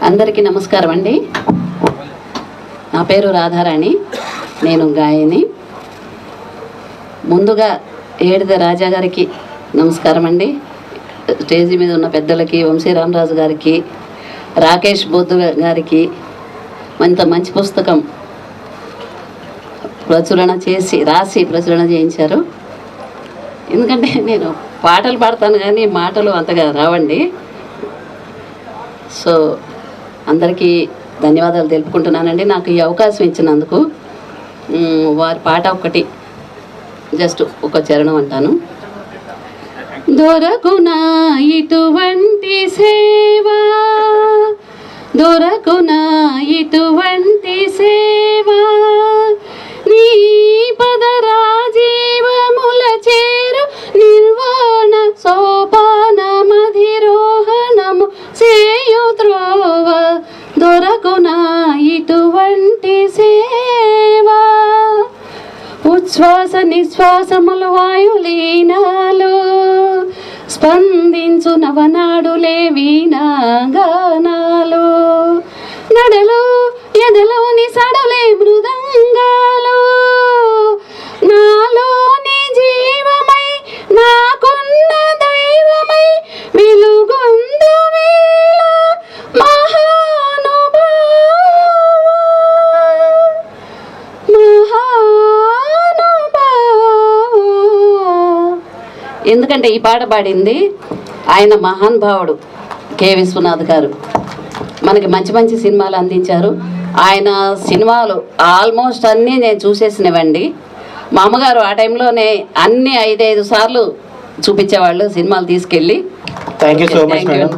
అందరికీ నమస్కారం అండి. నా పేరు రాధారాణి, నేను గాయని. ముందుగా ఏడిద రాజా గారికి నమస్కారం అండి. స్టేజీ మీద ఉన్న పెద్దలకి, వంశీరామరాజు గారికి, రాకేష్ బొద్దు గారికి ఇంత మంచి పుస్తకం రాసి ప్రచురణ చేయించారు. ఎందుకంటే నేను పాటలు పాడతాను కానీ మాటలు అంతగా రావండి. సో అందరికీ ధన్యవాదాలు తెలుపుకుంటున్నానండి నాకు ఈ అవకాశం ఇచ్చినందుకు. వారి పాట ఒకటి జస్ట్ ఒక చరణం అంటాను. దొరకునా ఇటువంటి సేవా, దొరకునా ఇటువంటి సేవా, నీ పదరాజీవముల చేరు నిర్వాణ సోపానమధిరోహణము చేయు త్రోవ, దొరకునా ఇటువంటి సేవా. ఉచ్ఛ్వాస నిశ్వాసములు వాయులీనాలు స్పందించు నవనాడులే వీణాగానాలు, నడలు ఎదలోని సడలే మృదంగాలు, నాలోని జీవమై నాకున్న దైవమై వెలుగొందు వేళ మహానుభావ. ఎందుకంటే ఈ పాట పాడింది ఆయన మహానుభావుడు కె విశ్వనాథ్ గారు. మనకి మంచి మంచి సినిమాలు అందించారు. ఆయన సినిమాలు ఆల్మోస్ట్ అన్నీ నేను చూసేసినవండి. మా అమ్మగారు ఆ టైంలోనే అన్ని 5 సార్లు చూపించేవాళ్ళు సినిమాలు తీసుకెళ్ళి. Thank you so much madam.